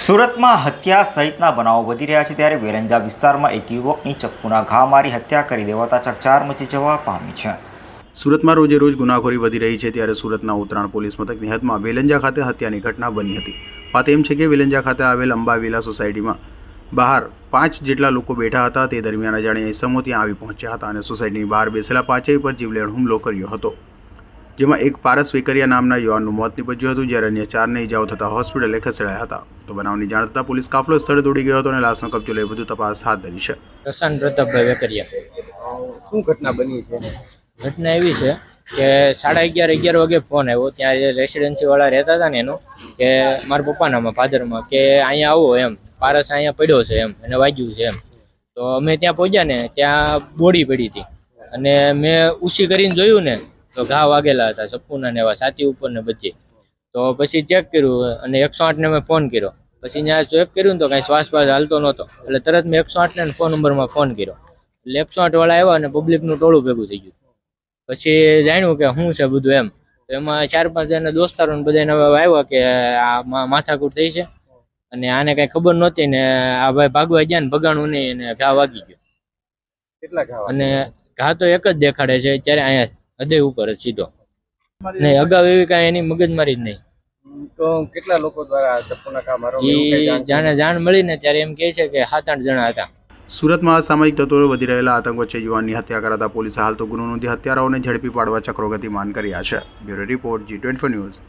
સુરતમાં હત્યા સહિતના બનાવો વધી રહ્યા છે ત્યારે વેલંજા વિસ્તારમાં એક યુવકની ચપ્પુના ઘા મારી હત્યા કરી દેવાતા ચકચાર મચી જવા પામી છે। સુરતમાં રોજે રોજ ગુનાખોરી વધી રહી છે ત્યારે સુરતના ઉત્તરાણ પોલીસ મથકની હદમાં વેલંજા ખાતે હત્યાની ઘટના બની હતી। વાત એમ છે કે વેલંજા ખાતે આવેલ અંબાવિલા સોસાયટીમાં બહાર 5 જેટલા લોકો બેઠા હતા। તે દરમિયાન અજાણ્યા ઇસમો ત્યાં આવી પહોંચ્યા હતા અને સોસાયટીની બહાર બેસેલા પાંચેય પર જીવલેણ હુમલો કર્યો હતો, જેમાં એક પારસ વેકરિયા નામના યુવાનનું મોત નીપજ્યું હતું જ્યારે અન્ય 4ને ઇજાઓ થતાં હોસ્પિટલે ખસેડાયા હતા। તો બનાવની જાણ થતાં પોલીસ કાફલો સ્થળે દોડી ગયો હતો અને લાશનો કબજો લઈ વધુ તપાસ હાથ ધરી છે। પ્રશાંત પ્રતાપભાઈ વેકરિયા। શું ઘટના બની છે? ઘટના એવી છે કે 11:30 વાગે ફોન આવ્યો, ત્યાં રેસિડેન્સી વાળા રહેતા હતા ને એનો, કે મારા પપ્પાનામાં ફાધરમાં કે અહીંયા આવો એમ, પારસ અહીંયા પડ્યો છે એમ, એને વાગ્યું છે એમ। તો અમે ત્યાં પહોંચ્યા ને ત્યાં બોડી પડી હતી અને મેં ઉછી કરીને જોયું ને તો ઘા વાગેલા હતા ચપ્પુના ને એવા, છાતી ઉપર ને બધી। તો પછી ચેક કર્યું અને 108 ને મેં ફોન કર્યો। પછી ત્યાં ચેક કર્યું ને તો કાંઈ શ્વાસ નહોતો, એટલે તરત મેં 108 ને ફોન નંબરમાં ફોન કર્યો, એટલે 108 વાળા આવ્યા અને પબ્લિકનું ટોળું ભેગું થઈ ગયું। પછી જાણ્યું કે શું છે બધું એમ, તો એમાં 4-5 જણા દોસ્તારો બધાને આવ્યા કે આ માથાકૂટ થઈ છે અને આને કઈ ખબર નહોતી ને આ ભાઈ ભાગવા ગયા ને ભગાણું નહીં અને ઘા વાગી ગયો। કેટલા ઘા? અને ઘા તો એક જ દેખાડે છે અત્યારે, અહીંયા હૃદય ઉપર જ સીધો, નહીં અગાઉ એવી કાંઈ એની મગજમારી જ નહીં। તો કેટલા લોકો દ્વારા ચપ્પુના ઘા મારવામાં જાણે જાણ મળી ને ત્યારે એમ કહે છે કે 7-8 જણા હતા। સુરતમાં અસામાજિક તત્વોએ વધી રહેલા આતંક વચ્ચે યુવાનની હત્યા કરાતા પોલીસે હાલ તો ગુનો નોંધી હત્યારાઓને ઝડપી પાડવા ચક્રો ગતિમાન કર્યા છે। Bureau report G24 news.